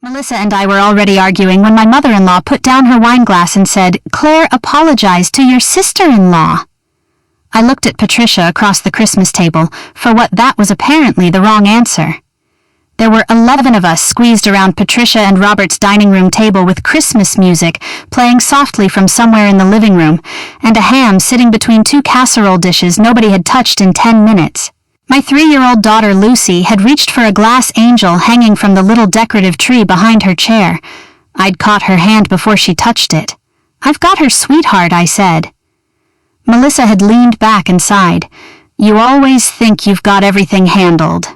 Melissa and I were already arguing when my mother-in-law put down her wine glass and said, "Claire, apologize to your sister-in-law." I looked at Patricia across the Christmas table for what that was apparently the wrong answer. There were 11 of us squeezed around Patricia and Robert's dining room table with Christmas music playing softly from somewhere in the living room, and a ham sitting between two casserole dishes nobody had touched in 10 minutes. My 3-year-old daughter Lucy had reached for a glass angel hanging from the little decorative tree behind her chair. I'd caught her hand before she touched it. "I've got her, sweetheart," I said. Melissa had leaned back and sighed. "You always think you've got everything handled."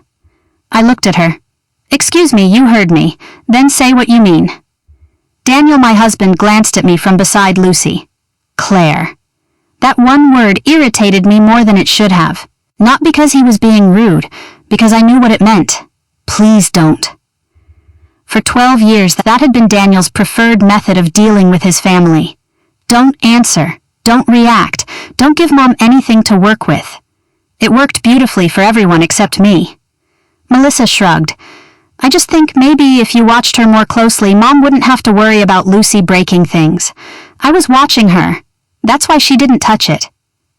I looked at her. "Excuse me, you heard me. Then say what you mean." Daniel, my husband, glanced at me from beside Lucy. Claire. That one word irritated me more than it should have. Not because he was being rude, because I knew what it meant. Please don't. For 12 years, that had been Daniel's preferred method of dealing with his family. Don't answer. Don't react. Don't give Mom anything to work with. It worked beautifully for everyone except me. Melissa shrugged. "I just think maybe if you watched her more closely, Mom wouldn't have to worry about Lucy breaking things. I was watching her. That's why she didn't touch it."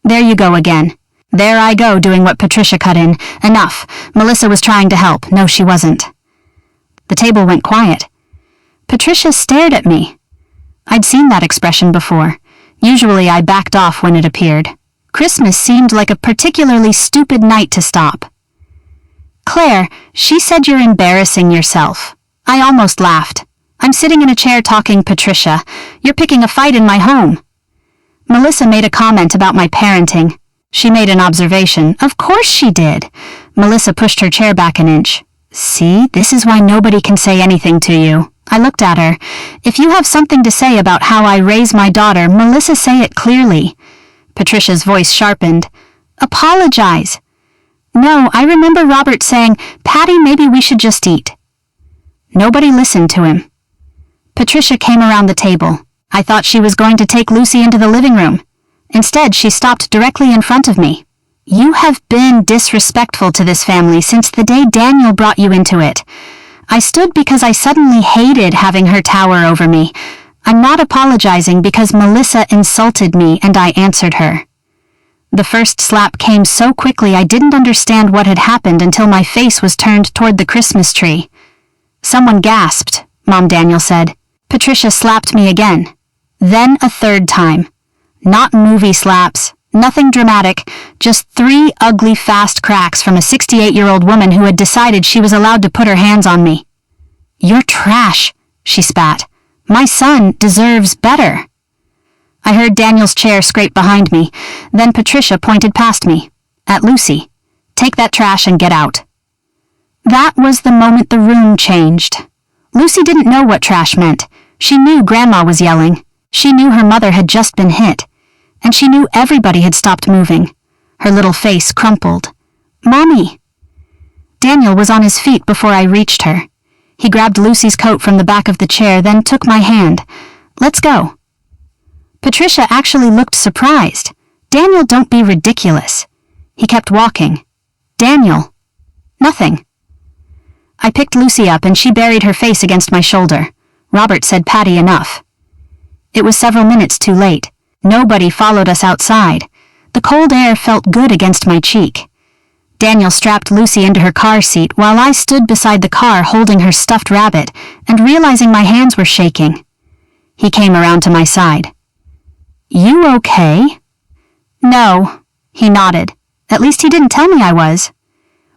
There you go again. There I go doing what Patricia cut in. Enough. Melissa was trying to help. No, she wasn't. The table went quiet. Patricia stared at me. I'd seen that expression before. Usually I backed off when it appeared. Christmas seemed like a particularly stupid night to stop. "Claire, she said you're embarrassing yourself." I almost laughed. "I'm sitting in a chair talking, Patricia. You're picking a fight in my home." Melissa made a comment about my parenting. She made an observation. Of course she did. Melissa pushed her chair back an inch. "See, this is why nobody can say anything to you." I looked at her. "If you have something to say about how I raise my daughter, Melissa, say it clearly." Patricia's voice sharpened. "Apologize." "No, I remember Robert saying, 'Patty, maybe we should just eat.'" Nobody listened to him. Patricia came around the table. I thought she was going to take Lucy into the living room. Instead, she stopped directly in front of me. "You have been disrespectful to this family since the day Daniel brought you into it." I stood because I suddenly hated having her tower over me. I'm not apologizing because Melissa insulted me and I answered her. The first slap came so quickly I didn't understand what had happened until my face was turned toward the Christmas tree. "Someone gasped," Mom Daniel said. Patricia slapped me again. Then a third time. Not movie slaps, nothing dramatic, just 3 ugly fast cracks from a 68-year-old woman who had decided she was allowed to put her hands on me. "You're trash," she spat. "My son deserves better." I heard Daniel's chair scrape behind me. Then Patricia pointed past me, at Lucy. "Take that trash and get out." That was the moment the room changed. Lucy didn't know what trash meant. She knew Grandma was yelling. She knew her mother had just been hit. And she knew everybody had stopped moving. Her little face crumpled. "Mommy!" Daniel was on his feet before I reached her. He grabbed Lucy's coat from the back of the chair, then took my hand. "Let's go." Patricia actually looked surprised. "Daniel, don't be ridiculous." He kept walking. "Daniel." Nothing. I picked Lucy up and she buried her face against my shoulder. Robert said, "Patty, enough." It was several minutes too late. Nobody followed us outside. The cold air felt good against my cheek. Daniel strapped Lucy into her car seat while I stood beside the car holding her stuffed rabbit and realizing my hands were shaking. He came around to my side. "You okay?" "No," he nodded. At least he didn't tell me I was.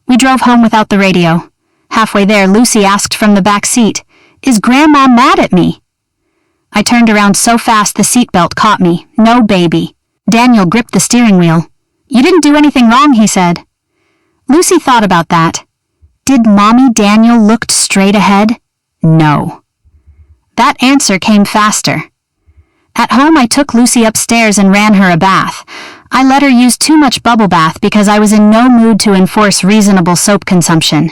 We drove home without the radio. Halfway there, Lucy asked from the back seat, "Is Grandma mad at me?" I turned around so fast the seatbelt caught me. "No, baby." Daniel gripped the steering wheel. "You didn't do anything wrong," he said. Lucy thought about that. Did Mommy Daniel looked straight ahead? No. That answer came faster. At home, I took Lucy upstairs and ran her a bath. I let her use too much bubble bath because I was in no mood to enforce reasonable soap consumption.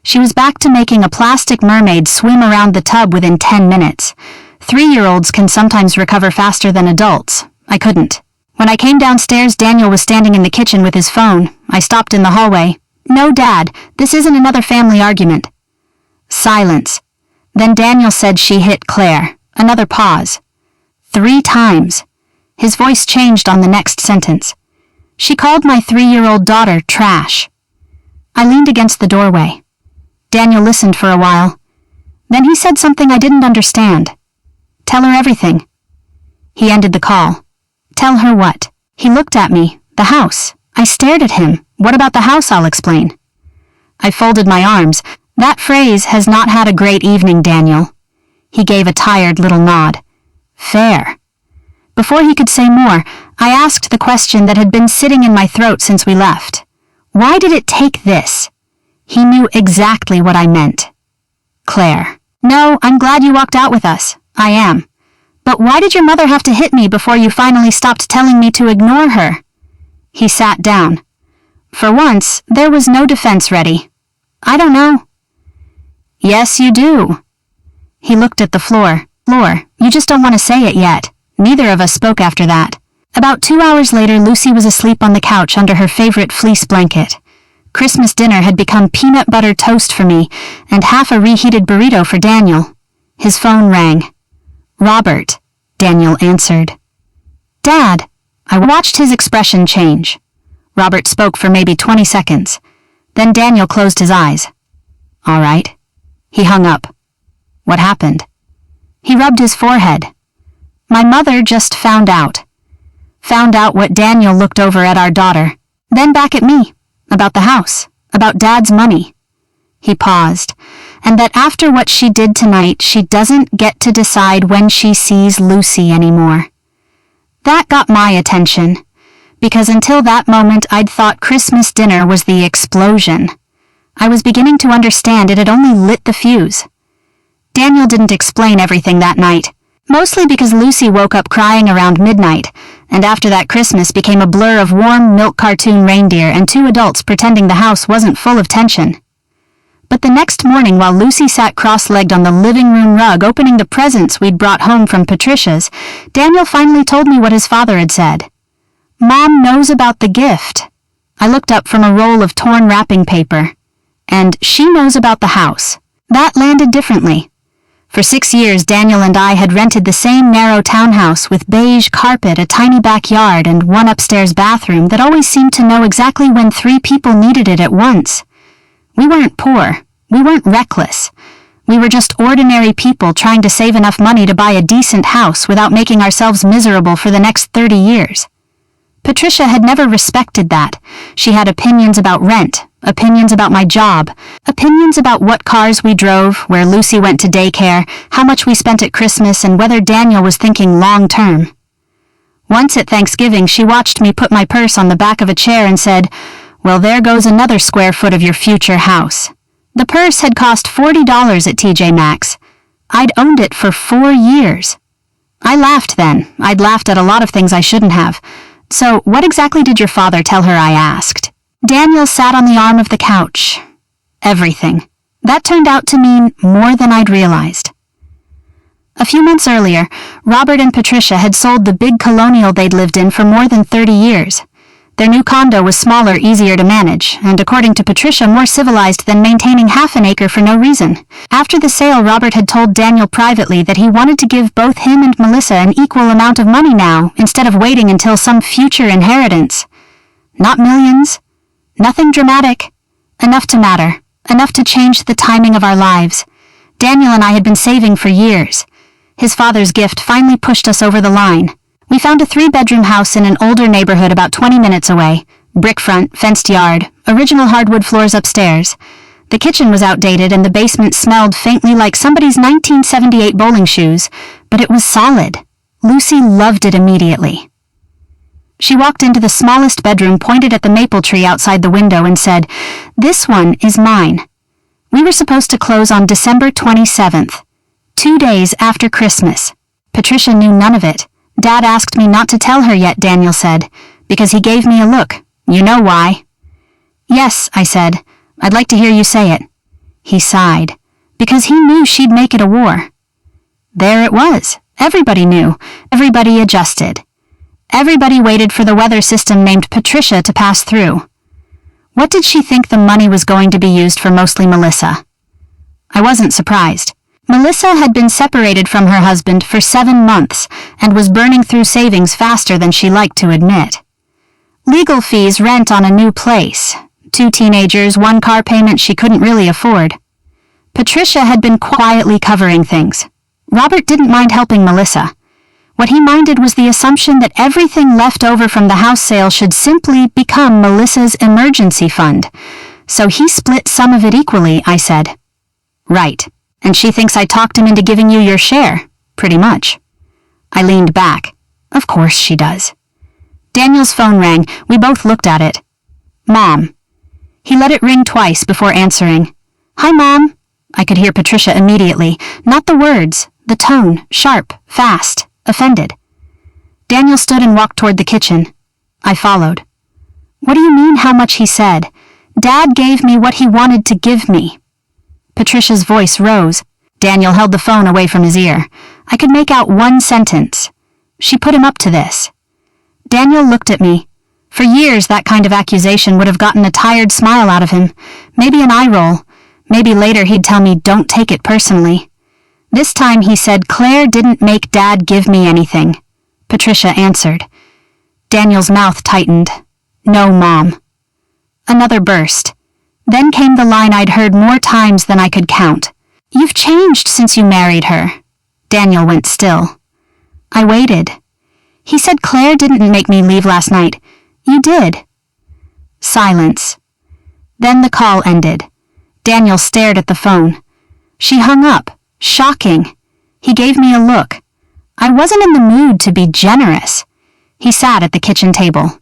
She was back to making a plastic mermaid swim around the tub within 10 minutes. 3-year-olds can sometimes recover faster than adults. I couldn't. When I came downstairs, Daniel was standing in the kitchen with his phone. I stopped in the hallway. "No, Dad, this isn't another family argument." Silence. Then Daniel said she hit Claire. Another pause. 3 times. His voice changed on the next sentence. She called my 3-year-old daughter trash. I leaned against the doorway. Daniel listened for a while. Then he said something I didn't understand. Tell her everything. He ended the call. Tell her what? He looked at me. The house. I stared at him. What about the house? I'll explain. I folded my arms. That phrase has not had a great evening, Daniel. He gave a tired little nod. Fair. Before he could say more, I asked the question that had been sitting in my throat since we left. Why did it take this? He knew exactly what I meant. Claire. No, I'm glad you walked out with us. I am. But why did your mother have to hit me before you finally stopped telling me to ignore her? He sat down. For once, there was no defense ready. I don't know. Yes, you do. He looked at the floor. You just don't want to say it yet. Neither of us spoke after that. About 2 hours later, Lucy was asleep on the couch under her favorite fleece blanket. Christmas dinner had become peanut butter toast for me and half a reheated burrito for Daniel. His phone rang. Robert, Daniel answered. Dad. I watched his expression change. Robert spoke for maybe 20 seconds. Then Daniel closed his eyes. All right. He hung up. What happened? He rubbed his forehead. My mother just found out. Found out what Daniel looked over at our daughter. Then back at me. About the house. About Dad's money. He paused. And that after what she did tonight, she doesn't get to decide when she sees Lucy anymore. That got my attention, because until that moment I'd thought Christmas dinner was the explosion. I was beginning to understand it had only lit the fuse. Daniel didn't explain everything that night, mostly because Lucy woke up crying around midnight, and after that Christmas became a blur of warm milk cartoon reindeer and 2 adults pretending the house wasn't full of tension. But the next morning, while Lucy sat cross-legged on the living room rug opening the presents we'd brought home from Patricia's, Daniel finally told me what his father had said. Mom knows about the gift. I looked up from a roll of torn wrapping paper. And she knows about the house. That landed differently. For 6 years, Daniel and I had rented the same narrow townhouse with beige carpet, a tiny backyard, and 1 upstairs bathroom that always seemed to know exactly when 3 people needed it at once. We weren't poor. We weren't reckless. We were just ordinary people trying to save enough money to buy a decent house without making ourselves miserable for the next 30 years. Patricia had never respected that. She had opinions about rent, opinions about my job, opinions about what cars we drove, where Lucy went to daycare, how much we spent at Christmas, and whether Daniel was thinking long-term. Once at Thanksgiving, she watched me put my purse on the back of a chair and said, "Well, there goes another square foot of your future house." The purse had cost $40 at TJ Maxx. I'd owned it for 4 years. I laughed then. I'd laughed at a lot of things I shouldn't have. So, what exactly did your father tell her? I asked. Daniel sat on the arm of the couch. Everything. That turned out to mean more than I'd realized. A few months earlier, Robert and Patricia had sold the big colonial they'd lived in for more than 30 years. Their new condo was smaller, easier to manage, and according to Patricia, more civilized than maintaining half an acre for no reason. After the sale, Robert had told Daniel privately that he wanted to give both him and Melissa an equal amount of money now, instead of waiting until some future inheritance. Not millions. Nothing dramatic. Enough to matter. Enough to change the timing of our lives. Daniel and I had been saving for years. His father's gift finally pushed us over the line. We found a 3-bedroom house in an older neighborhood about 20 minutes away. Brick front, fenced yard, original hardwood floors upstairs. The kitchen was outdated and the basement smelled faintly like somebody's 1978 bowling shoes, but it was solid. Lucy loved it immediately. She walked into the smallest bedroom, pointed at the maple tree outside the window, and said, "This one is mine." We were supposed to close on December 27th, 2 days after Christmas. Patricia knew none of it. Dad asked me not to tell her yet, Daniel said, because he gave me a look. You know why? Yes, I said. I'd like to hear you say it. He sighed, because he knew she'd make it a war. There it was. Everybody knew. Everybody adjusted. Everybody waited for the weather system named Patricia to pass through. What did she think the money was going to be used for? Mostly Melissa. I wasn't surprised. Melissa had been separated from her husband for 7 months and was burning through savings faster than she liked to admit. Legal fees, rent on a new place, 2 teenagers, 1 car payment she couldn't really afford. Patricia had been quietly covering things. Robert didn't mind helping Melissa. What he minded was the assumption that everything left over from the house sale should simply become Melissa's emergency fund. So he split some of it equally, I said. Right. And she thinks I talked him into giving you your share, pretty much. I leaned back. Of course she does. Daniel's phone rang. We both looked at it. Mom. He let it ring twice before answering. Hi, Mom. I could hear Patricia immediately. Not the words, the tone, sharp, fast, offended. Daniel stood and walked toward the kitchen. I followed. What do you mean how much he said? Dad gave me what he wanted to give me. Patricia's voice rose. Daniel held the phone away from his ear. I could make out one sentence. She put him up to this. Daniel looked at me. For years, that kind of accusation would have gotten a tired smile out of him. Maybe an eye roll. Maybe later he'd tell me, don't take it personally. This time he said, Claire didn't make Dad give me anything. Patricia answered. Daniel's mouth tightened. No, Mom. Another burst. Then came the line I'd heard more times than I could count. You've changed since you married her. Daniel went still. I waited. He said Claire didn't make me leave last night. You did. Silence. Then the call ended. Daniel stared at the phone. She hung up. Shocking. He gave me a look. I wasn't in the mood to be generous. He sat at the kitchen table.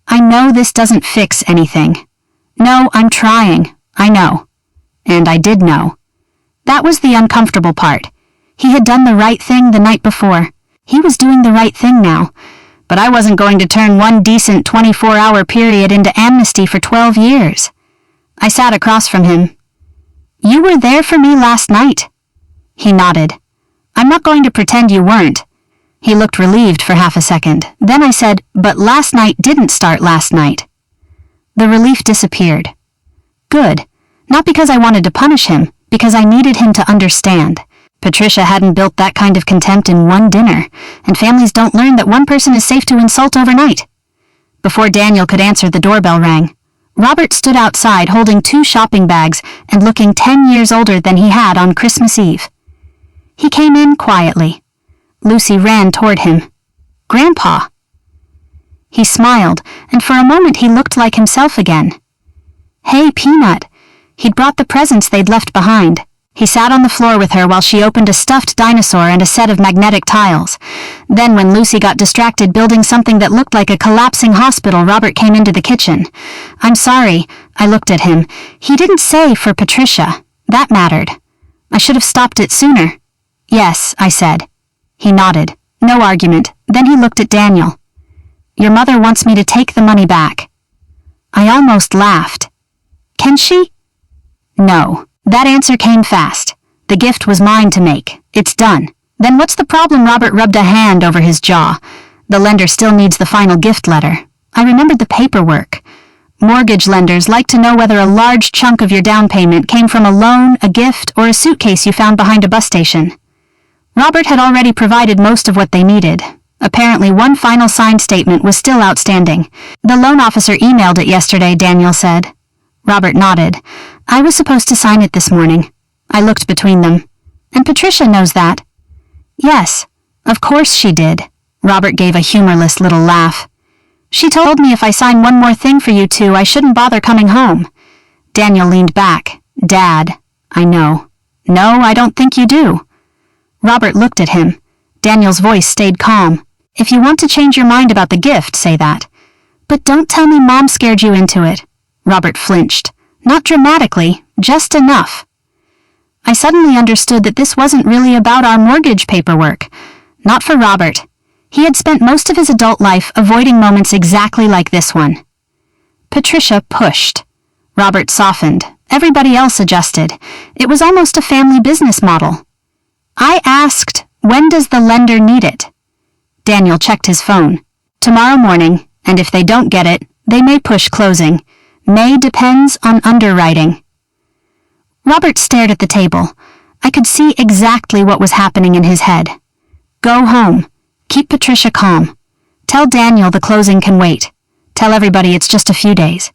I know this doesn't fix anything. No, I'm trying. I know. And I did know. That was the uncomfortable part. He had done the right thing the night before. He was doing the right thing now. But I wasn't going to turn one decent 24-hour period into amnesty for 12 years. I sat across from him. You were there for me last night. He nodded. I'm not going to pretend you weren't. He looked relieved for half a second. Then I said, but last night didn't start last night. The relief disappeared. Good. Not because I wanted to punish him, because I needed him to understand. Patricia hadn't built that kind of contempt in one dinner, and families don't learn that one person is safe to insult overnight. Before Daniel could answer, the doorbell rang. Robert stood outside holding 2 shopping bags and looking 10 years older than he had on Christmas Eve. He came in quietly. Lucy ran toward him. Grandpa. He smiled, and for a moment he looked like himself again. Hey, Peanut. He'd brought the presents they'd left behind. He sat on the floor with her while she opened a stuffed dinosaur and a set of magnetic tiles. Then when Lucy got distracted building something that looked like a collapsing hospital, Robert came into the kitchen. I'm sorry. I looked at him. He didn't say for Patricia. That mattered. I should have stopped it sooner. Yes, I said. He nodded. No argument. Then he looked at Daniel. Your mother wants me to take the money back. I almost laughed. Can she? No. That answer came fast. The gift was mine to make. It's done. Then what's the problem? Robert rubbed a hand over his jaw. The lender still needs the final gift letter. I remembered the paperwork. Mortgage lenders like to know whether a large chunk of your down payment came from a loan, a gift, or a suitcase you found behind a bus station. Robert had already provided most of what they needed. Apparently, one final signed statement was still outstanding. The loan officer emailed it yesterday, Daniel said. Robert nodded. I was supposed to sign it this morning. I looked between them. And Patricia knows that. Yes, of course she did. Robert gave a humorless little laugh. She told me if I sign one more thing for you two, I shouldn't bother coming home. Daniel leaned back. Dad, I know. No, I don't think you do. Robert looked at him. Daniel's voice stayed calm. If you want to change your mind about the gift, say that. But don't tell me Mom scared you into it. Robert flinched. Not dramatically, just enough. I suddenly understood that this wasn't really about our mortgage paperwork. Not for Robert. He had spent most of his adult life avoiding moments exactly like this one. Patricia pushed. Robert softened. Everybody else adjusted. It was almost a family business model. I asked, when does the lender need it? Daniel checked his phone. Tomorrow morning, and if they don't get it, they may push closing. May depends on underwriting. Robert stared at the table. I could see exactly what was happening in his head. Go home. Keep Patricia calm. Tell Daniel the closing can wait. Tell everybody it's just a few days.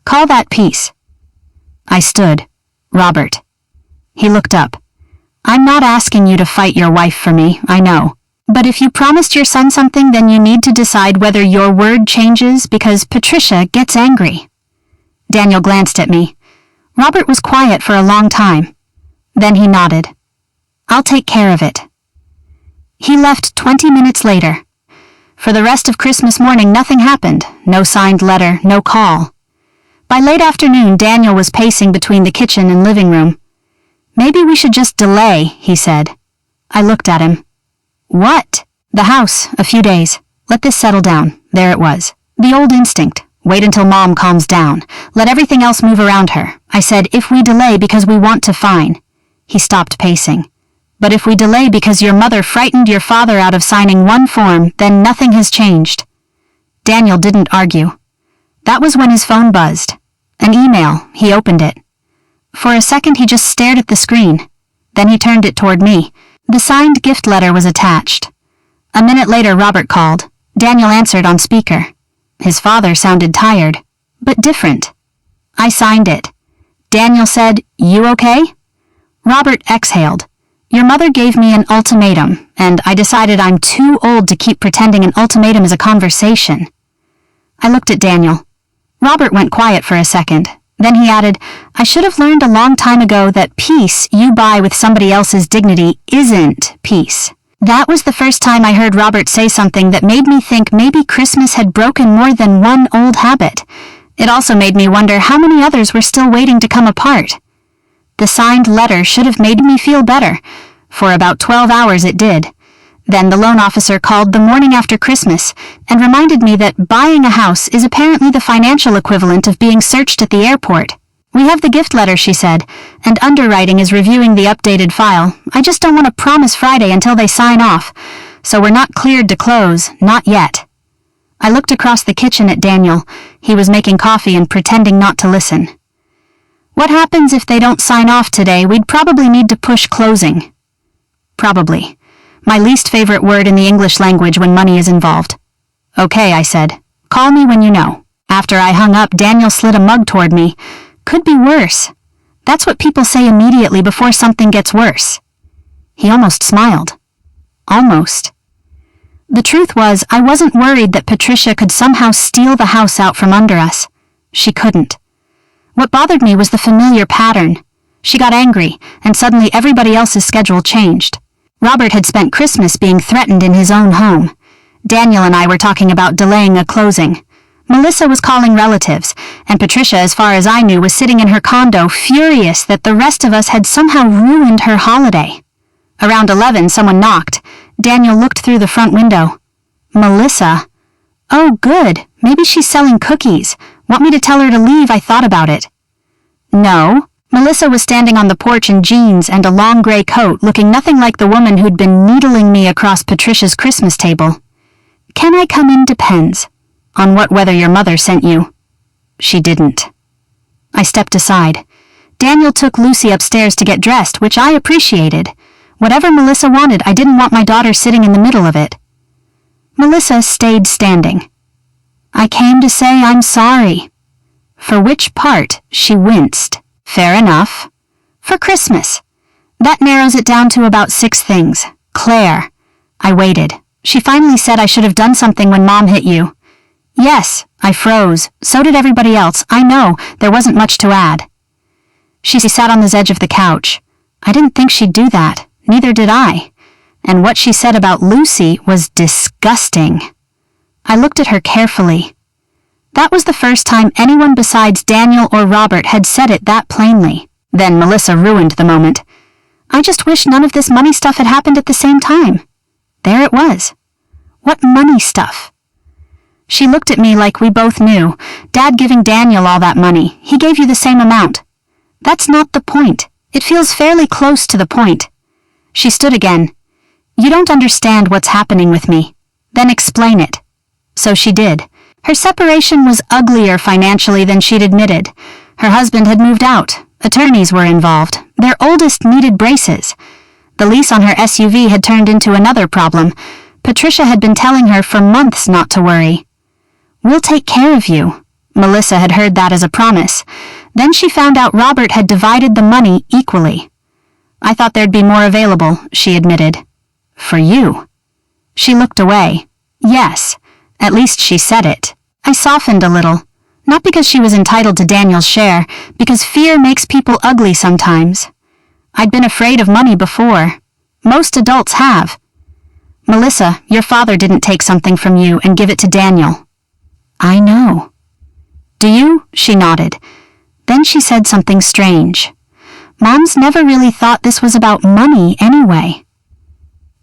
Call that peace. I stood. Robert. He looked up. I'm not asking you to fight your wife for me, I know. But if you promised your son something, then you need to decide whether your word changes because Patricia gets angry. Daniel glanced at me. Robert was quiet for a long time. Then he nodded. I'll take care of it. He left 20 minutes later. For the rest of Christmas morning, nothing happened. No signed letter, no call. By late afternoon, Daniel was pacing between the kitchen and living room. Maybe we should just delay, he said. I looked at him. What? The house, a few days. Let this settle down. There it was. The old instinct. Wait until Mom calms down. Let everything else move around her. I said, if we delay because we want to, fine. He stopped pacing. But if we delay because your mother frightened your father out of signing one form, then nothing has changed. Daniel didn't argue. That was when his phone buzzed. An email. He opened it. For a second he just stared at the screen. Then he turned it toward me. The signed gift letter was attached. A minute later Robert called. Daniel answered on speaker. His father sounded tired, but different. I signed it. Daniel said, "You okay?" Robert exhaled. Your mother gave me an ultimatum, and I decided I'm too old to keep pretending an ultimatum is a conversation. I looked at Daniel. Robert went quiet for a second. Then he added, I should have learned a long time ago that peace you buy with somebody else's dignity isn't peace. That was the first time I heard Robert say something that made me think maybe Christmas had broken more than one old habit. It also made me wonder how many others were still waiting to come apart. The signed letter should have made me feel better. For about 12 hours it did. Then the loan officer called the morning after Christmas and reminded me that buying a house is apparently the financial equivalent of being searched at the airport. We have the gift letter, she said, and underwriting is reviewing the updated file. I just don't want to promise Friday until they sign off, so we're not cleared to close, not yet. I looked across the kitchen at Daniel. He was making coffee and pretending not to listen. What happens if they don't sign off today? We'd probably need to push closing. Probably. My least favorite word in the English language when money is involved. Okay, I said. Call me when you know. After I hung up, Daniel slid a mug toward me. Could be worse. That's what people say immediately before something gets worse. He almost smiled. Almost. The truth was, I wasn't worried that Patricia could somehow steal the house out from under us. She couldn't. What bothered me was the familiar pattern. She got angry, and suddenly everybody else's schedule changed. Robert had spent Christmas being threatened in his own home. Daniel and I were talking about delaying a closing. Melissa was calling relatives, and Patricia, as far as I knew, was sitting in her condo furious that the rest of us had somehow ruined her holiday. Around 11, someone knocked. Daniel looked through the front window. Melissa. Oh, good. Maybe she's selling cookies. Want me to tell her to leave? I thought about it. No. Melissa was standing on the porch in jeans and a long gray coat, looking nothing like the woman who'd been needling me across Patricia's Christmas table. Can I come in? Depends. On what weather your mother sent you. She didn't. I stepped aside. Daniel took Lucy upstairs to get dressed, which I appreciated. Whatever Melissa wanted, I didn't want my daughter sitting in the middle of it. Melissa stayed standing. I came to say I'm sorry. For which part? She winced. Fair enough. For Christmas. That narrows it down to about 6 things. Claire. I waited. She finally said I should have done something when Mom hit you. Yes, I froze. So did everybody else. I know, there wasn't much to add. She sat on the edge of the couch. I didn't think she'd do that. Neither did I. And what she said about Lucy was disgusting. I looked at her carefully. That was the first time anyone besides Daniel or Robert had said it that plainly. Then Melissa ruined the moment. I just wish none of this money stuff had happened at the same time. There it was. What money stuff? She looked at me like we both knew. Dad giving Daniel all that money. He gave you the same amount. That's not the point. It feels fairly close to the point. She stood again. You don't understand what's happening with me. Then explain it. So she did. Her separation was uglier financially than she'd admitted. Her husband had moved out. Attorneys were involved. Their oldest needed braces. The lease on her SUV had turned into another problem. Patricia had been telling her for months not to worry. "We'll take care of you." Melissa had heard that as a promise. Then she found out Robert had divided the money equally. "I thought there'd be more available," she admitted. "For you." She looked away. Yes, at least she said it. I softened a little. Not because she was entitled to Daniel's share, because fear makes people ugly sometimes. I'd been afraid of money before. Most adults have. "Melissa, your father didn't take something from you and give it to Daniel." "I know." "Do you?" She nodded. Then she said something strange. "Mom's never really thought this was about money anyway."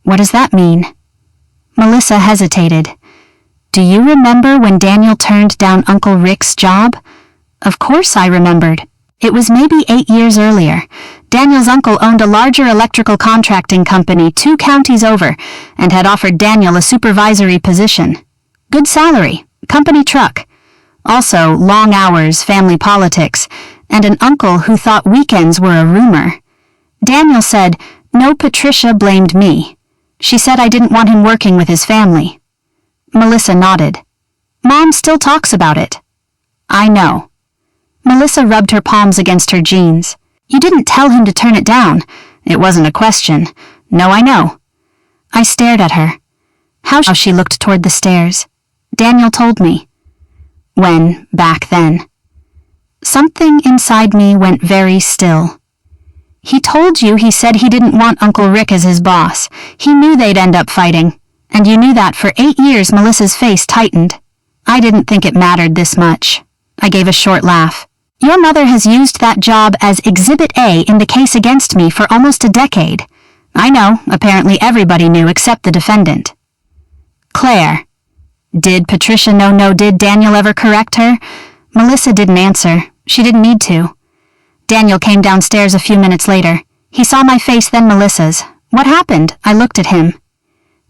"What does that mean?" Melissa hesitated. "Do you remember when Daniel turned down Uncle Rick's job?" Of course I remembered. It was maybe 8 years earlier. Daniel's uncle owned a larger electrical contracting company 2 counties over and had offered Daniel a supervisory position. Good salary, company truck. Also, long hours, family politics, and an uncle who thought weekends were a rumor. Daniel said, "No, Patricia blamed me." She said I didn't want him working with his family. Melissa nodded. "Mom still talks about it." "I know." Melissa rubbed her palms against her jeans. "You didn't tell him to turn it down. It wasn't a question. No, I know." I stared at her. How she looked toward the stairs. "Daniel told me." When, back then. Something inside me went very still. "He told you he said he didn't want Uncle Rick as his boss. He knew they'd end up fighting. And you knew that for 8 years." Melissa's face tightened. "I didn't think it mattered this much." I gave a short laugh. "Your mother has used that job as Exhibit A in the case against me for almost a decade." "I know, apparently everybody knew except the defendant." "Claire." Did Patricia know? No, did Daniel ever correct her? Melissa didn't answer. She didn't need to. Daniel came downstairs a few minutes later. He saw my face, then Melissa's. "What happened?" I looked at him.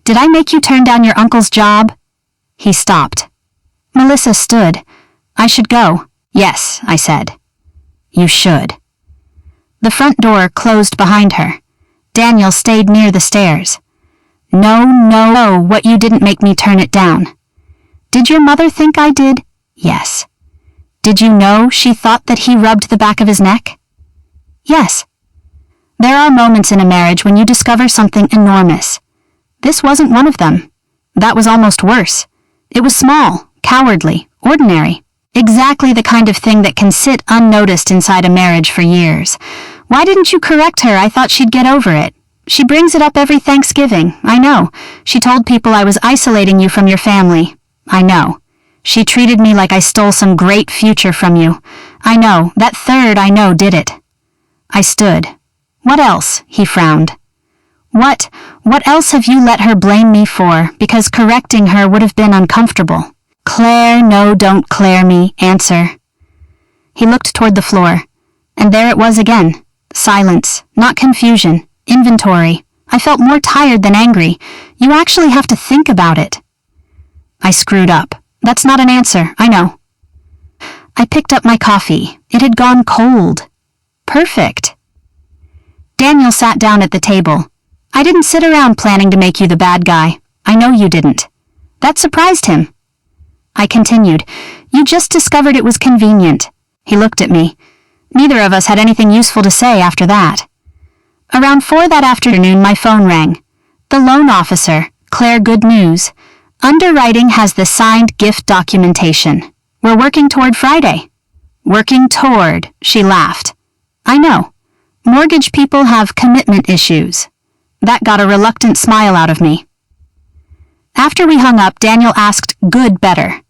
"Did I make you turn down your uncle's job?" He stopped. Melissa stood. "I should go." "Yes," I said. "You should." The front door closed behind her. Daniel stayed near the stairs. "No, no, no, what you didn't make me turn it down." "Did your mother think I did?" "Yes." "Did you know she thought that he rubbed the back of his neck?" "Yes." There are moments in a marriage when you discover something enormous. This wasn't one of them. That was almost worse. It was small, cowardly, ordinary. Exactly the kind of thing that can sit unnoticed inside a marriage for years. "Why didn't you correct her? I thought she'd get over it." "She brings it up every Thanksgiving." "I know. She told people I was isolating you from your family." "I know. She treated me like I stole some great future from you." "I know. That third I know did it." I stood. "What else?" He frowned. What else have you let her blame me for? Because correcting her would have been uncomfortable." "Claire, no, don't Claire me. Answer." He looked toward the floor, and there it was again. Silence, not confusion, inventory. I felt more tired than angry. You actually have to think about it. I screwed up. "That's not an answer, I know." I picked up my coffee. It had gone cold. Perfect. Daniel sat down at the table. "I didn't sit around planning to make you the bad guy. I know you didn't." That surprised him. I continued. "You just discovered it was convenient." He looked at me. Neither of us had anything useful to say after that. Around 4 that afternoon, my phone rang. The loan officer. "Claire, good news. Underwriting has the signed gift documentation. We're working toward Friday." "Working toward," she laughed. "I know. Mortgage people have commitment issues." That got a reluctant smile out of me. After we hung up, Daniel asked, "Good, better."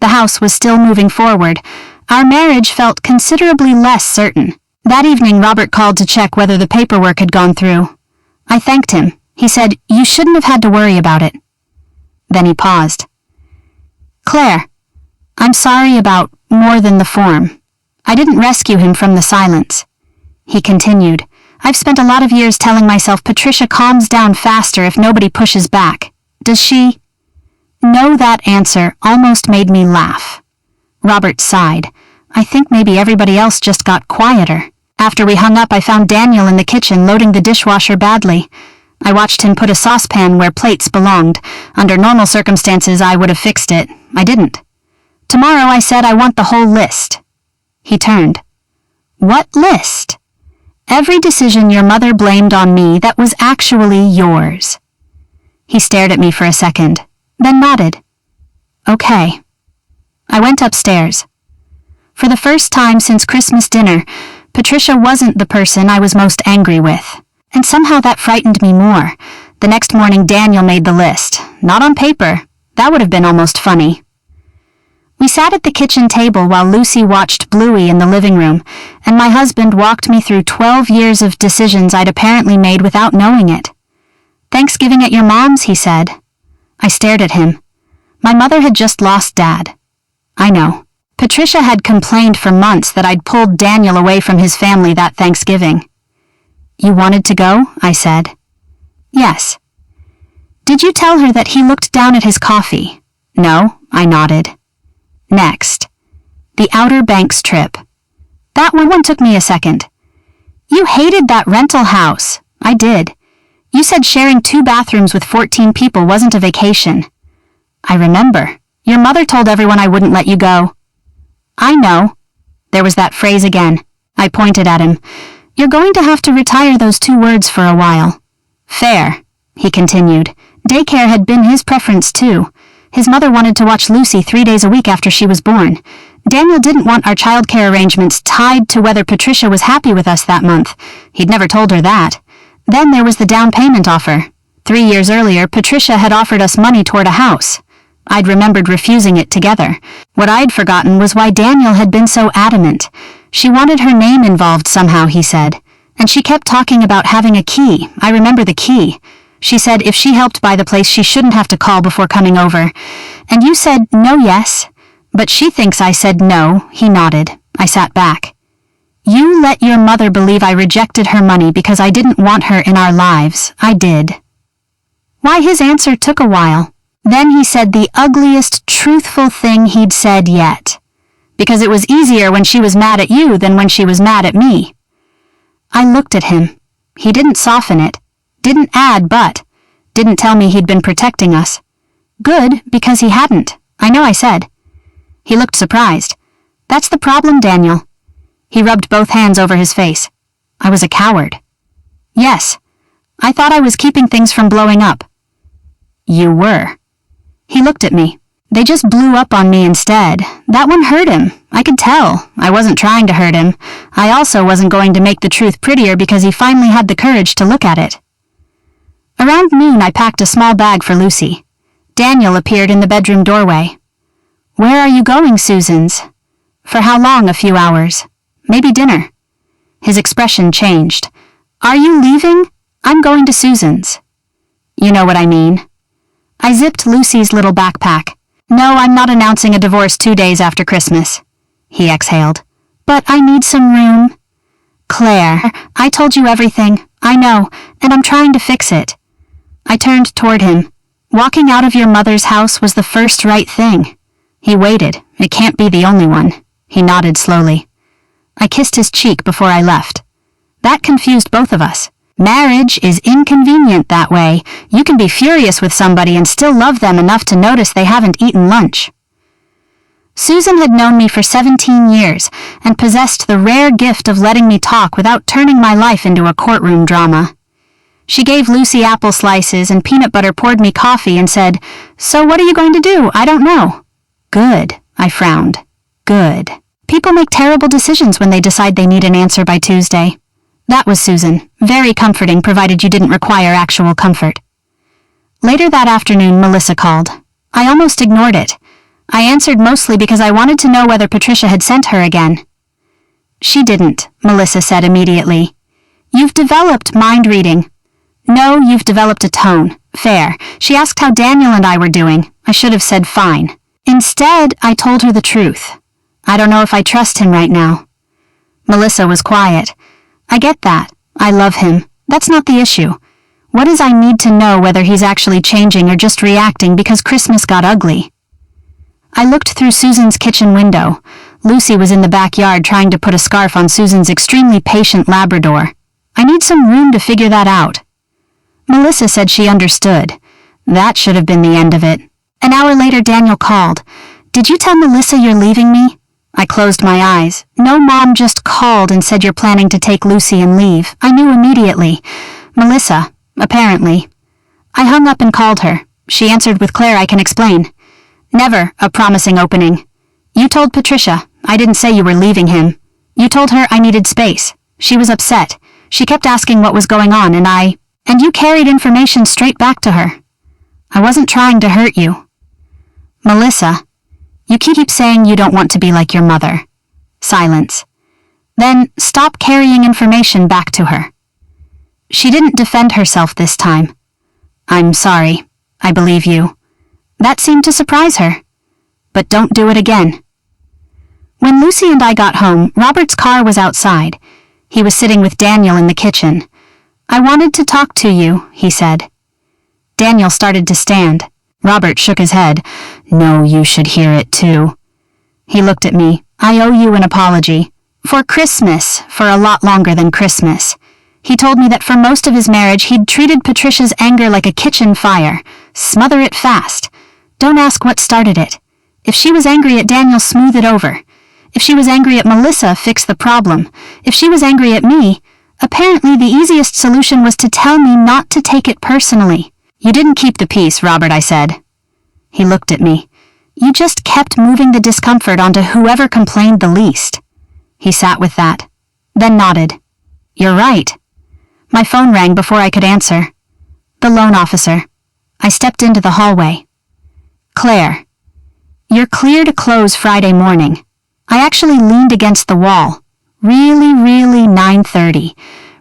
The house was still moving forward. Our marriage felt considerably less certain. That evening, Robert called to check whether the paperwork had gone through. I thanked him. He said, "You shouldn't have had to worry about it." Then he paused. "Claire, I'm sorry about more than the form. I didn't rescue him from the silence." He continued, "I've spent a lot of years telling myself Patricia calms down faster if nobody pushes back. Does she?" No, that answer almost made me laugh. Robert sighed. "I think maybe everybody else just got quieter." After we hung up, I found Daniel in the kitchen loading the dishwasher badly. I watched him put a saucepan where plates belonged. Under normal circumstances, I would have fixed it. I didn't. Tomorrow, I said, I want the whole list. He turned. What list? Every decision your mother blamed on me that was actually yours. He stared at me for a second, then nodded. Okay. I went upstairs. For the first time since Christmas dinner, Patricia wasn't the person I was most angry with, and somehow that frightened me more. The next morning, Daniel made the list. Not on paper. That would have been almost funny. We sat at the kitchen table while Lucy watched Bluey in the living room, and my husband walked me through 12 years of decisions I'd apparently made without knowing it. Thanksgiving at your mom's, he said. I stared at him. My mother had just lost Dad. I know. Patricia had complained for months that I'd pulled Daniel away from his family that Thanksgiving. You wanted to go? I said. Yes. Did you tell her that he looked down at his coffee? No, I nodded. Next. The Outer Banks trip. That one took me a second. You hated that rental house. I did. You said sharing 2 bathrooms with 14 people wasn't a vacation. I remember. Your mother told everyone I wouldn't let you go. I know. There was that phrase again. I pointed at him. You're going to have to retire those 2 words for a while. Fair, he continued. Daycare had been his preference too. His mother wanted to watch Lucy 3 days a week after she was born. Daniel didn't want our childcare arrangements tied to whether Patricia was happy with us that month. He'd never told her that. Then there was the down payment offer. 3 years earlier, Patricia had offered us money toward a house. I'd remembered refusing it together. What I'd forgotten was why Daniel had been so adamant. She wanted her name involved somehow, he said. And she kept talking about having a key. I remember the key. She said if she helped buy the place, she shouldn't have to call before coming over. And you said no, yes. But she thinks I said no, he nodded. I sat back. You let your mother believe I rejected her money because I didn't want her in our lives. I did. Why, his answer took a while. Then he said the ugliest, truthful thing he'd said yet. Because it was easier when she was mad at you than when she was mad at me. I looked at him. He didn't soften it. Didn't add but. Didn't tell me he'd been protecting us. Good, because he hadn't. I know I said. He looked surprised. That's the problem, Daniel. He rubbed both hands over his face. I was a coward. Yes. I thought I was keeping things from blowing up. You were. He looked at me. They just blew up on me instead. That one hurt him. I could tell. I wasn't trying to hurt him. I also wasn't going to make the truth prettier because he finally had the courage to look at it. Around noon, I packed a small bag for Lucy. Daniel appeared in the bedroom doorway. Where are you going, Susan's? For how long? A few hours. Maybe dinner. His expression changed. Are you leaving? I'm going to Susan's. You know what I mean. I zipped Lucy's little backpack. No, I'm not announcing a divorce 2 days after Christmas. He exhaled. But I need some room. Claire, I told you everything. I know, and I'm trying to fix it. I turned toward him. Walking out of your mother's house was the first right thing. He waited. It can't be the only one. He nodded slowly. I kissed his cheek before I left. That confused both of us. Marriage is inconvenient that way. You can be furious with somebody and still love them enough to notice they haven't eaten lunch. Susan had known me for 17 years and possessed the rare gift of letting me talk without turning my life into a courtroom drama. She gave Lucy apple slices and peanut butter, poured me coffee, and said, "So what are you going to do? I don't know." Good, I frowned. Good. People make terrible decisions when they decide they need an answer by Tuesday. That was Susan. Very comforting, provided you didn't require actual comfort. Later that afternoon, Melissa called. I almost ignored it. I answered mostly because I wanted to know whether Patricia had sent her again. She didn't, Melissa said immediately. You've developed mind reading. No, you've developed a tone. Fair. She asked how Daniel and I were doing. I should have said fine. Instead, I told her the truth. I don't know if I trust him right now. Melissa was quiet. I get that. I love him. That's not the issue. What is I need to know whether he's actually changing or just reacting because Christmas got ugly? I looked through Susan's kitchen window. Lucy was in the backyard trying to put a scarf on Susan's extremely patient Labrador. I need some room to figure that out. Melissa said she understood. That should have been the end of it. An hour later, Daniel called. Did you tell Melissa you're leaving me? I closed my eyes. No, Mom just called and said you're planning to take Lucy and leave. I knew immediately. Melissa, apparently. I hung up and called her. She answered with, Claire, I can explain. Never a promising opening. You told Patricia. I didn't say you were leaving him. You told her I needed space. She was upset. She kept asking what was going on and you carried information straight back to her. I wasn't trying to hurt you. Melissa, you keep saying you don't want to be like your mother. Silence. Then stop carrying information back to her. She didn't defend herself this time. I'm sorry. I believe you. That seemed to surprise her. But don't do it again. When Lucy and I got home, Robert's car was outside. He was sitting with Daniel in the kitchen. I wanted to talk to you, he said. Daniel started to stand. Robert shook his head. No, you should hear it too. He looked at me. I owe you an apology. For Christmas, for a lot longer than Christmas. He told me that for most of his marriage he'd treated Patricia's anger like a kitchen fire. Smother it fast. Don't ask what started it. If she was angry at Daniel, smooth it over. If she was angry at Melissa, fix the problem. If she was angry at me, apparently the easiest solution was to tell me not to take it personally. You didn't keep the peace, Robert, I said. He looked at me. You just kept moving the discomfort onto whoever complained the least. He sat with that, then nodded. You're right. My phone rang before I could answer. The loan officer. I stepped into the hallway. Claire, you're clear to close Friday morning. I actually leaned against the wall. Really, 9:30.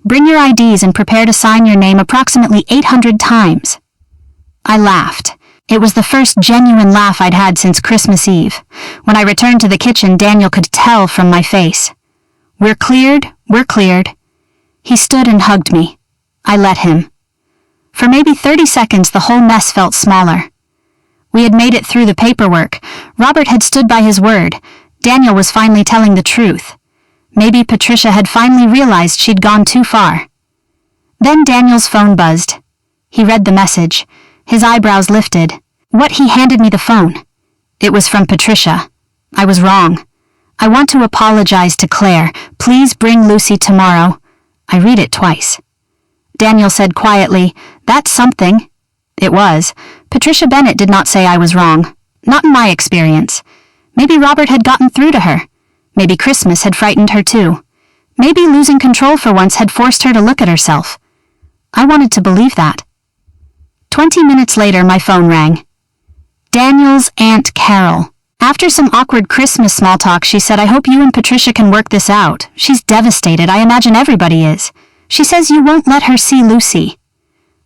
Bring your IDs and prepare to sign your name approximately 800 times. I laughed. It was the first genuine laugh I'd had since Christmas Eve. When I returned to the kitchen, Daniel could tell from my face. We're cleared. He stood and hugged me. I let him. For maybe 30 seconds, the whole mess felt smaller. We had made it through the paperwork. Robert had stood by his word. Daniel was finally telling the truth. Maybe Patricia had finally realized she'd gone too far. Then Daniel's phone buzzed. He read the message. His eyebrows lifted. He handed me the phone. It was from Patricia. I was wrong. I want to apologize to Claire. Please bring Lucy tomorrow. I read it twice. Daniel said quietly, That's something. It was. Patricia Bennett did not say I was wrong. Not in my experience. Maybe Robert had gotten through to her. Maybe Christmas had frightened her too. Maybe losing control for once had forced her to look at herself. I wanted to believe that. 20 minutes later, my phone rang. Daniel's Aunt Carol. After some awkward Christmas small talk, she said, I hope you and Patricia can work this out. She's devastated. I imagine everybody is. She says you won't let her see Lucy.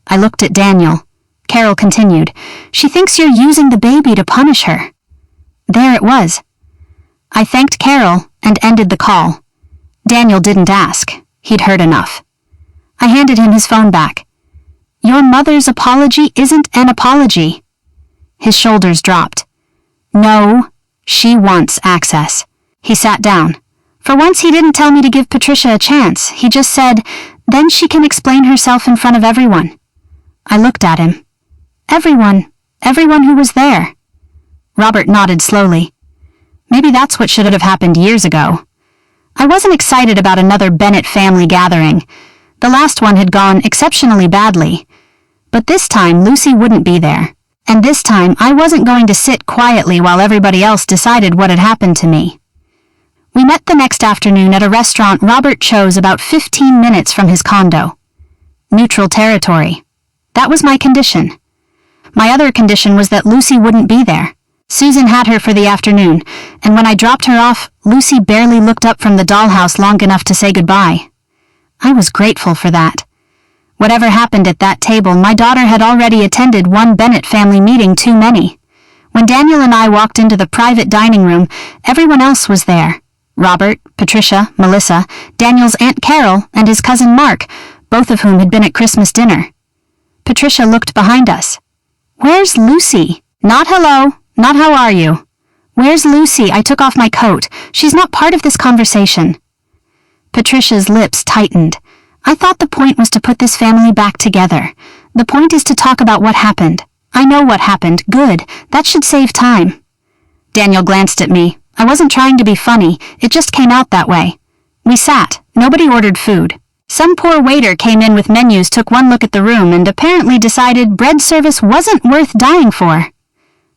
I looked at Daniel. Carol continued, She thinks you're using the baby to punish her. There it was. I thanked Carol and ended the call. Daniel didn't ask. He'd heard enough. I handed him his phone back. Your mother's apology isn't an apology. His shoulders dropped. No, she wants access. He sat down. For once he didn't tell me to give Patricia a chance. He just said, then she can explain herself in front of everyone. I looked at him. Everyone who was there. Robert nodded slowly. Maybe that's what should have happened years ago. I wasn't excited about another Bennett family gathering. The last one had gone exceptionally badly. But this time, Lucy wouldn't be there. And this time, I wasn't going to sit quietly while everybody else decided what had happened to me. We met the next afternoon at a restaurant Robert chose about 15 minutes from his condo. Neutral territory. That was my condition. My other condition was that Lucy wouldn't be there. Susan had her for the afternoon, and when I dropped her off, Lucy barely looked up from the dollhouse long enough to say goodbye. I was grateful for that. Whatever happened at that table, my daughter had already attended one Bennett family meeting too many. When Daniel and I walked into the private dining room, everyone else was there. Robert, Patricia, Melissa, Daniel's Aunt Carol, and his cousin Mark, both of whom had been at Christmas dinner. Patricia looked behind us. Where's Lucy? Not hello, not how are you. Where's Lucy? I took off my coat. She's not part of this conversation. Patricia's lips tightened. I thought the point was to put this family back together. The point is to talk about what happened. I know what happened. Good. That should save time. Daniel glanced at me. I wasn't trying to be funny. It just came out that way. We sat. Nobody ordered food. Some poor waiter came in with menus, took one look at the room, and apparently decided bread service wasn't worth dying for.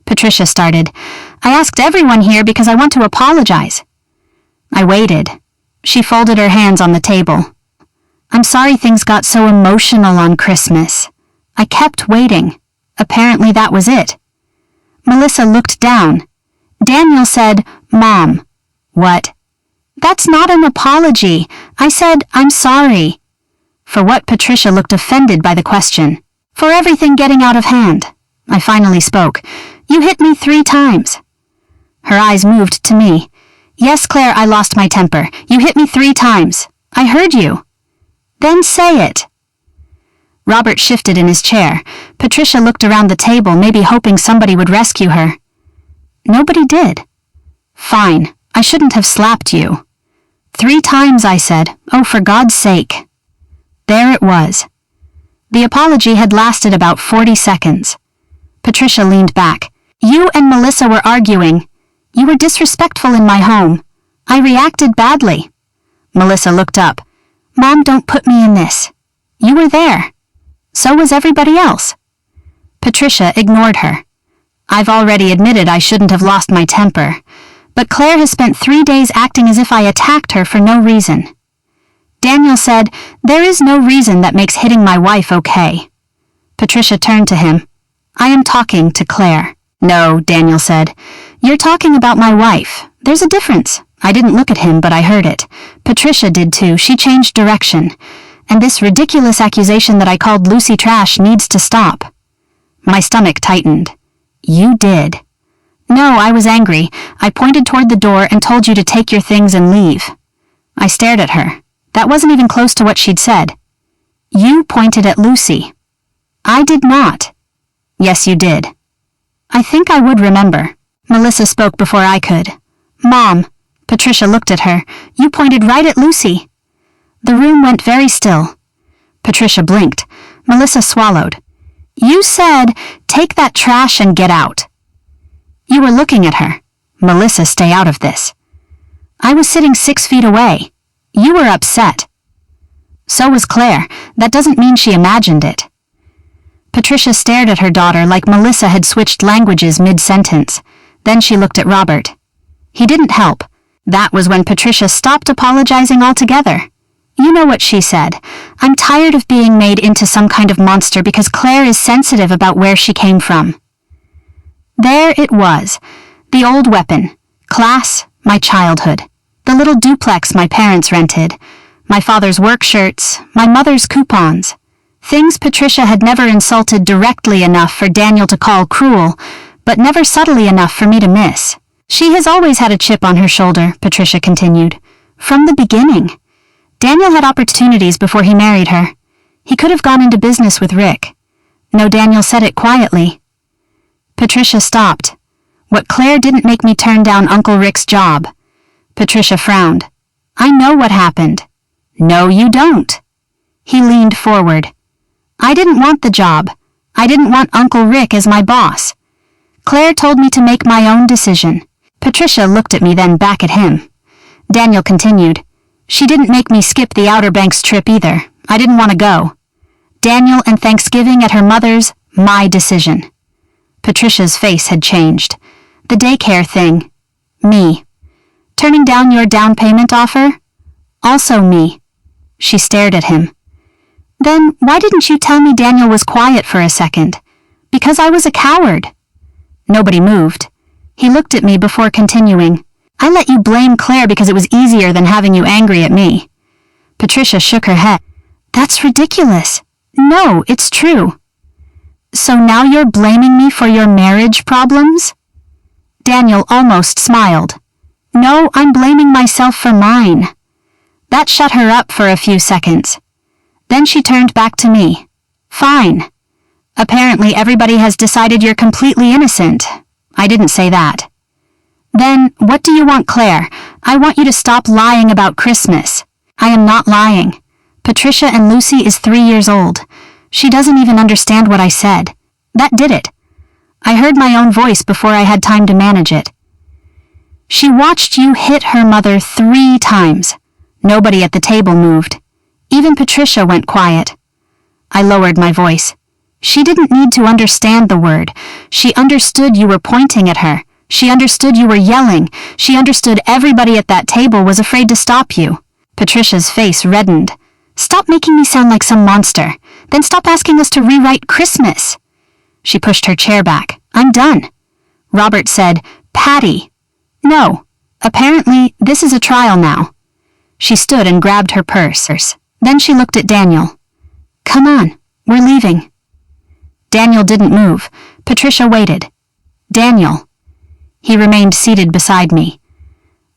Patricia started. I asked everyone here because I want to apologize. I waited. She folded her hands on the table. I'm sorry things got so emotional on Christmas. I kept waiting. Apparently that was it. Melissa looked down. Daniel said, Mom. What? That's not an apology. I said, I'm sorry. For what? Patricia looked offended by the question. For everything getting out of hand. I finally spoke. You hit me 3 times. Her eyes moved to me. Yes, Claire, I lost my temper. You hit me 3 times. I heard you. Then say it. Robert shifted in his chair. Patricia looked around the table, maybe hoping somebody would rescue her. Nobody did. Fine. I shouldn't have slapped you. 3 times, I said. Oh, for God's sake. There it was. The apology had lasted about 40 seconds. Patricia leaned back. You and Melissa were arguing. You were disrespectful in my home. I reacted badly. Melissa looked up. Mom, don't put me in this. You were there. So was everybody else. Patricia ignored her. I've already admitted I shouldn't have lost my temper, but Claire has spent 3 days acting as if I attacked her for no reason. Daniel said, there is no reason that makes hitting my wife okay. Patricia turned to him. I am talking to Claire. No, Daniel said. You're talking about my wife. There's a difference. I didn't look at him, but I heard it. Patricia did too. She changed direction. And this ridiculous accusation that I called Lucy trash needs to stop. My stomach tightened. You did. No, I was angry. I pointed toward the door and told you to take your things and leave. I stared at her. That wasn't even close to what she'd said. You pointed at Lucy. I did not. Yes, you did. I think I would remember. Melissa spoke before I could. Mom. Patricia looked at her. You pointed right at Lucy. The room went very still. Patricia blinked. Melissa swallowed. You said, take that trash and get out. You were looking at her. Melissa, stay out of this. I was sitting 6 feet away. You were upset. So was Claire. That doesn't mean she imagined it. Patricia stared at her daughter like Melissa had switched languages mid-sentence. Then she looked at Robert. He didn't help. That was when Patricia stopped apologizing altogether. You know what she said. I'm tired of being made into some kind of monster because Claire is sensitive about where she came from. There it was. The old weapon. Class, my childhood. The little duplex my parents rented. My father's work shirts. My mother's coupons. Things Patricia had never insulted directly enough for Daniel to call cruel, but never subtly enough for me to miss. She has always had a chip on her shoulder, Patricia continued. From the beginning. Daniel had opportunities before he married her. He could have gone into business with Rick. No, Daniel said it quietly. Patricia stopped. What Claire didn't make me turn down Uncle Rick's job. Patricia frowned. I know what happened. No, you don't. He leaned forward. I didn't want the job. I didn't want Uncle Rick as my boss. Claire told me to make my own decision. Patricia looked at me, then back at him. Daniel continued. She didn't make me skip the Outer Banks trip either. I didn't want to go. Daniel and Thanksgiving at her mother's, my decision. Patricia's face had changed. The daycare thing. Me. Turning down your down payment offer? Also me. She stared at him. Then why didn't you tell me Daniel was quiet for a second? Because I was a coward. Nobody moved. He looked at me before continuing. I let you blame Claire because it was easier than having you angry at me. Patricia shook her head. That's ridiculous. No, it's true. So now you're blaming me for your marriage problems? Daniel almost smiled. No, I'm blaming myself for mine. That shut her up for a few seconds. Then she turned back to me. Fine. Apparently everybody has decided you're completely innocent. I didn't say that. Then, what do you want, Claire? I want you to stop lying about Christmas. I am not lying. Patricia and Lucy is 3 years old. She doesn't even understand what I said. That did it. I heard my own voice before I had time to manage it. She watched you hit her mother 3 times. Nobody at the table moved. Even Patricia went quiet. I lowered my voice. She didn't need to understand the word. She understood you were pointing at her. She understood you were yelling. She understood everybody at that table was afraid to stop you. Patricia's face reddened. Stop making me sound like some monster. Then stop asking us to rewrite Christmas. She pushed her chair back. I'm done. Robert said, Patty. No. Apparently, this is a trial now. She stood and grabbed her purse. Then she looked at Daniel. Come on, we're leaving. Daniel didn't move. Patricia waited. Daniel. He remained seated beside me.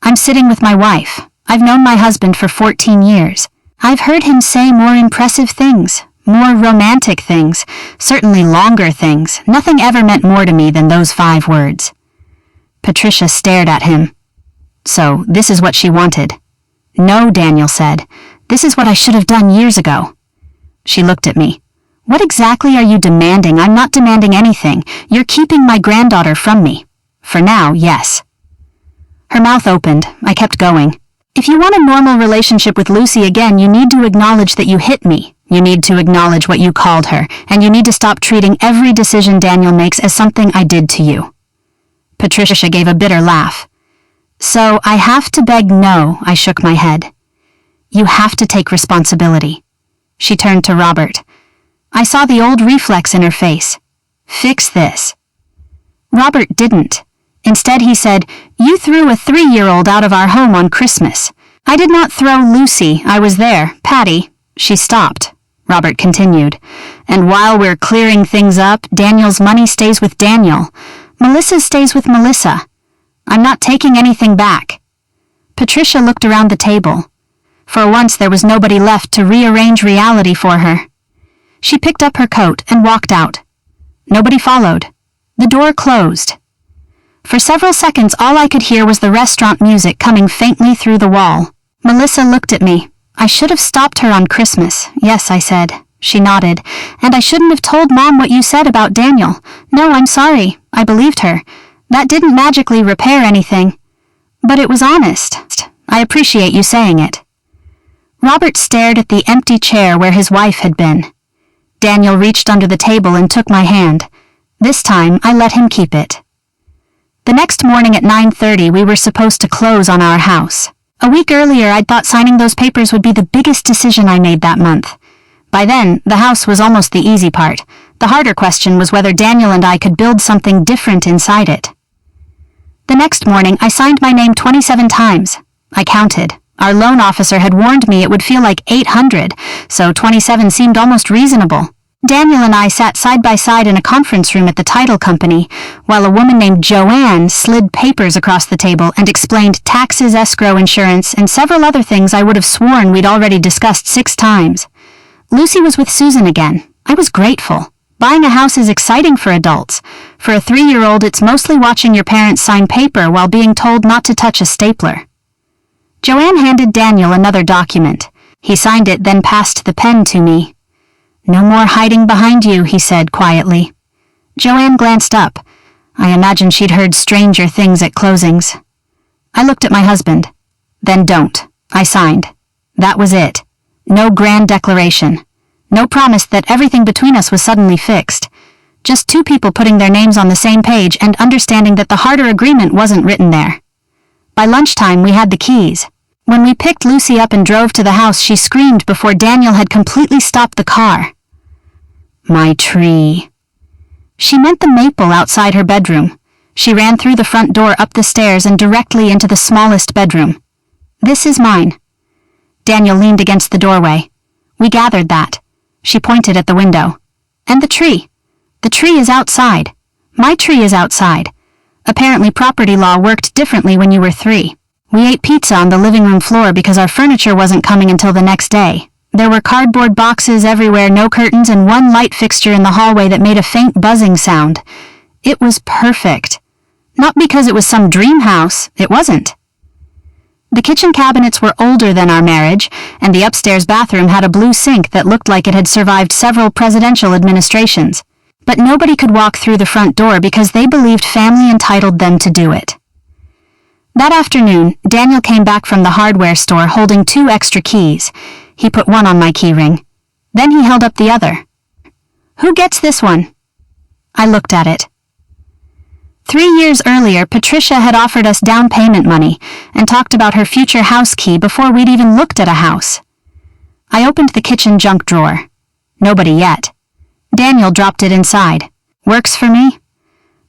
I'm sitting with my wife. I've known my husband for 14 years. I've heard him say more impressive things, more romantic things, certainly longer things. Nothing ever meant more to me than those 5 words. Patricia stared at him. So, this is what she wanted. No, Daniel said. This is what I should have done years ago. She looked at me. What exactly are you demanding? I'm not demanding anything. You're keeping my granddaughter from me. For now, yes. Her mouth opened. I kept going. If you want a normal relationship with Lucy again, you need to acknowledge that you hit me. You need to acknowledge what you called her, and you need to stop treating every decision Daniel makes as something I did to you. Patricia gave a bitter laugh. So I have to beg no, I shook my head. You have to take responsibility. She turned to Robert. I saw the old reflex in her face. Fix this. Robert didn't. Instead he said, You threw a 3-year-old out of our home on Christmas. I did not throw Lucy, I was there. Patty. She stopped. Robert continued. And while we're clearing things up, Daniel's money stays with Daniel. Melissa's stays with Melissa. I'm not taking anything back. Patricia looked around the table. For once there was nobody left to rearrange reality for her. She picked up her coat and walked out. Nobody followed. The door closed. For several seconds all I could hear was the restaurant music coming faintly through the wall. Melissa looked at me. I should have stopped her on Christmas. Yes, I said. She nodded. And I shouldn't have told Mom what you said about Daniel. No, I'm sorry. I believed her. That didn't magically repair anything. But it was honest. I appreciate you saying it. Robert stared at the empty chair where his wife had been. Daniel reached under the table and took my hand. This time, I let him keep it. The next morning at 9:30, we were supposed to close on our house. A week earlier, I'd thought signing those papers would be the biggest decision I made that month. By then, the house was almost the easy part. The harder question was whether Daniel and I could build something different inside it. The next morning, I signed my name 27 times. I counted. Our loan officer had warned me it would feel like 800, so 27 seemed almost reasonable. Daniel and I sat side by side in a conference room at the title company, while a woman named Joanne slid papers across the table and explained taxes, escrow, insurance, and several other things I would have sworn we'd already discussed 6 times. Lucy was with Susan again. I was grateful. Buying a house is exciting for adults. For a 3-year-old, it's mostly watching your parents sign paper while being told not to touch a stapler. Joanne handed Daniel another document. He signed it, then passed the pen to me. No more hiding behind you, he said quietly. Joanne glanced up. I imagined she'd heard stranger things at closings. I looked at my husband. Then don't. I signed. That was it. No grand declaration. No promise that everything between us was suddenly fixed. Just 2 people putting their names on the same page and understanding that the harder agreement wasn't written there. By lunchtime, we had the keys. When we picked Lucy up and drove to the house, she screamed before Daniel had completely stopped the car. My tree. She meant the maple outside her bedroom. She ran through the front door, up the stairs, and directly into the smallest bedroom. This is mine. Daniel leaned against the doorway. We gathered that. She pointed at the window. And the tree. The tree is outside. My tree is outside. Apparently property law worked differently when you were 3. We ate pizza on the living room floor because our furniture wasn't coming until the next day. There were cardboard boxes everywhere, no curtains, and 1 light fixture in the hallway that made a faint buzzing sound. It was perfect. Not because it was some dream house, it wasn't. The kitchen cabinets were older than our marriage, and the upstairs bathroom had a blue sink that looked like it had survived several presidential administrations. But nobody could walk through the front door because they believed family entitled them to do it. That afternoon, Daniel came back from the hardware store holding 2 extra keys. He put one on my key ring. Then he held up the other. "Who gets this one?" I looked at it. 3 years earlier, Patricia had offered us down payment money and talked about her future house key before we'd even looked at a house. I opened the kitchen junk drawer. Nobody yet. Daniel dropped it inside. Works for me?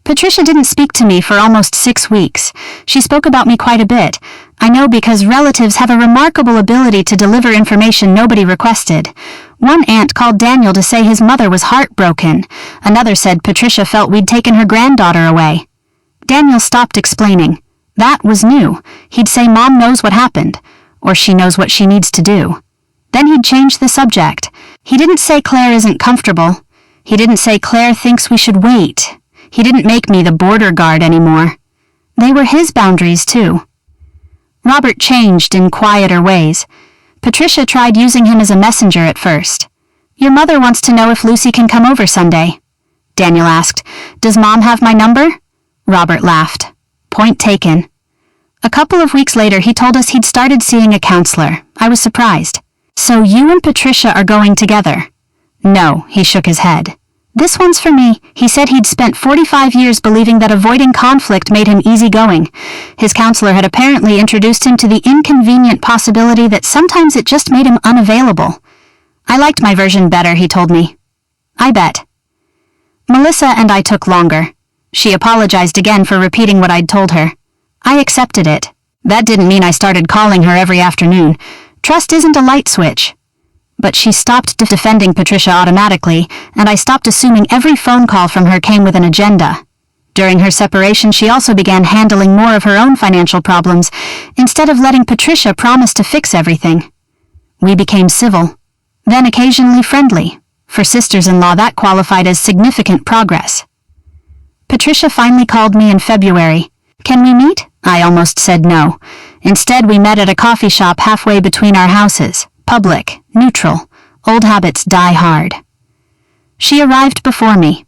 Patricia didn't speak to me for almost 6 weeks. She spoke about me quite a bit. I know because relatives have a remarkable ability to deliver information nobody requested. One aunt called Daniel to say his mother was heartbroken. Another said Patricia felt we'd taken her granddaughter away. Daniel stopped explaining. That was new. He'd say Mom knows what happened, or she knows what she needs to do. Then he'd change the subject. He didn't say Claire isn't comfortable. He didn't say Claire thinks we should wait. He didn't make me the border guard anymore. They were his boundaries, too. Robert changed in quieter ways. Patricia tried using him as a messenger at first. "Your mother wants to know if Lucy can come over Sunday." Daniel asked, "Does Mom have my number?" Robert laughed. Point taken. A couple of weeks later, he told us he'd started seeing a counselor. I was surprised. "So you and Patricia are going together?" "No," he shook his head. "This one's for me." He said he'd spent 45 years believing that avoiding conflict made him easygoing. His counselor had apparently introduced him to the inconvenient possibility that sometimes it just made him unavailable. "I liked my version better," he told me. I bet. Melissa and I took longer. She apologized again for repeating what I'd told her. I accepted it. That didn't mean I started calling her every afternoon. Trust isn't a light switch. But she stopped defending Patricia automatically, and I stopped assuming every phone call from her came with an agenda. During her separation, she also began handling more of her own financial problems, instead of letting Patricia promise to fix everything. We became civil, then occasionally friendly. For sisters-in-law, that qualified as significant progress. Patricia finally called me in February. "Can we meet?" I almost said no. Instead, we met at a coffee shop halfway between our houses. Public, neutral, old habits die hard. She arrived before me.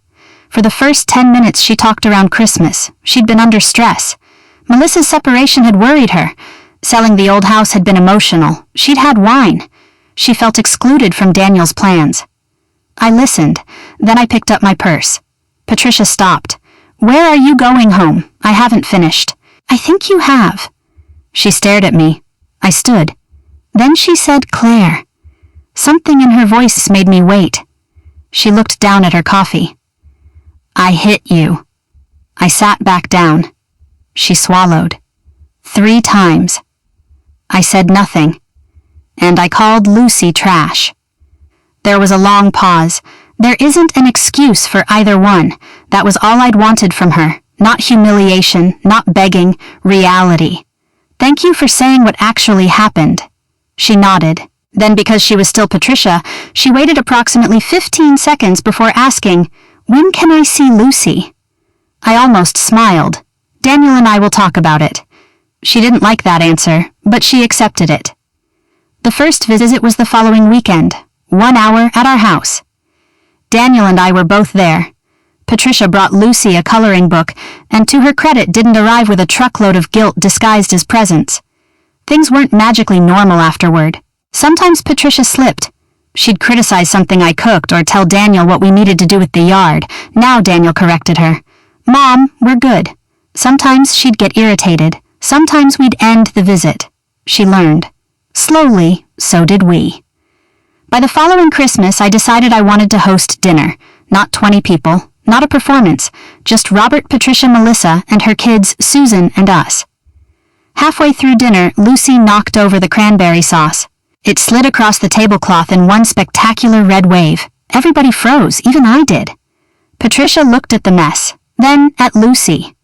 For the first 10 minutes she talked around Christmas. She'd been under stress. Melissa's separation had worried her. Selling the old house had been emotional. She'd had wine. She felt excluded from Daniel's plans. I listened. Then I picked up my purse. Patricia stopped. "Where are you going home? I haven't finished." "I think you have." She stared at me. I stood. Then she said, "Claire." Something in her voice made me wait. She looked down at her coffee. "I hit you." I sat back down. She swallowed. 3 times. I said nothing. And I called Lucy trash. There was a long pause. There isn't an excuse for either one. That was all I'd wanted from her. Not humiliation, not begging, reality. "Thank you for saying what actually happened." She nodded. Then, because she was still Patricia, she waited approximately 15 seconds before asking, "When can I see Lucy?" I almost smiled. "Daniel and I will talk about it." She didn't like that answer, but she accepted it. The first visit was the following weekend, 1 hour at our house. Daniel and I were both there. Patricia brought Lucy a coloring book, and to her credit didn't arrive with a truckload of guilt disguised as presents. Things weren't magically normal afterward. Sometimes Patricia slipped. She'd criticize something I cooked or tell Daniel what we needed to do with the yard. Now Daniel corrected her. "Mom, we're good." Sometimes she'd get irritated. Sometimes we'd end the visit. She learned. Slowly, so did we. By the following Christmas, I decided I wanted to host dinner. Not 20 people, not a performance, just Robert, Patricia, Melissa, and her kids, Susan, and us. Halfway through dinner, Lucy knocked over the cranberry sauce. It slid across the tablecloth in one spectacular red wave. Everybody froze, even I did. Patricia looked at the mess, then at Lucy.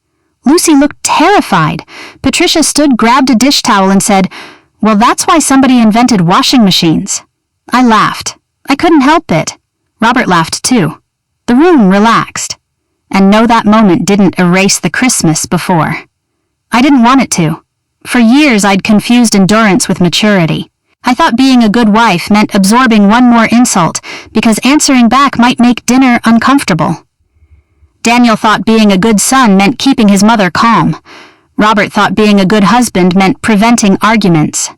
Lucy looked terrified. Patricia stood, grabbed a dish towel, and said, "Well, that's why somebody invented washing machines." I laughed. I couldn't help it. Robert laughed too. The room relaxed. and no, that moment didn't erase the Christmas before. I didn't want it to. For years I'd confused endurance with maturity. I thought being a good wife meant absorbing one more insult because answering back might make dinner uncomfortable. Daniel thought being a good son meant keeping his mother calm. Robert thought being a good husband meant preventing arguments.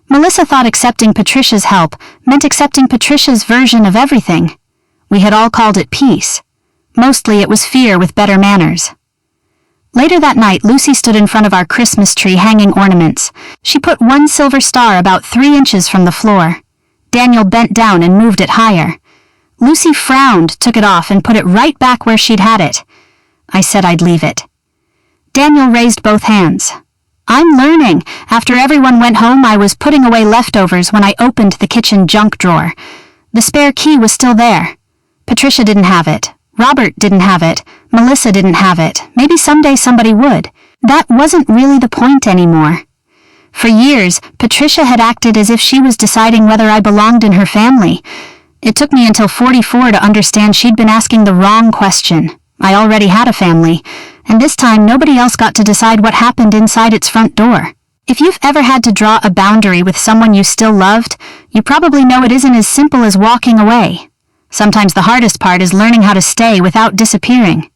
Melissa thought accepting Patricia's help meant accepting Patricia's version of everything. We had all called it peace. Mostly it was fear with better manners. Later that night, Lucy stood in front of our Christmas tree hanging ornaments. She put one silver star about 3 inches from the floor. Daniel bent down and moved it higher. Lucy frowned, took it off, and put it right back where she'd had it. I said I'd leave it. Daniel raised both hands. I'm learning. After everyone went home, I was putting away leftovers when I opened the kitchen junk drawer. The spare key was still there. Patricia didn't have it. Robert didn't have it. Melissa didn't have it. Maybe someday somebody would. That wasn't really the point anymore. For years, Patricia had acted as if she was deciding whether I belonged in her family. It took me until 44 to understand she'd been asking the wrong question. I already had a family, and this time nobody else got to decide what happened inside its front door. If you've ever had to draw a boundary with someone you still loved, you probably know it isn't as simple as walking away. Sometimes the hardest part is learning how to stay without disappearing.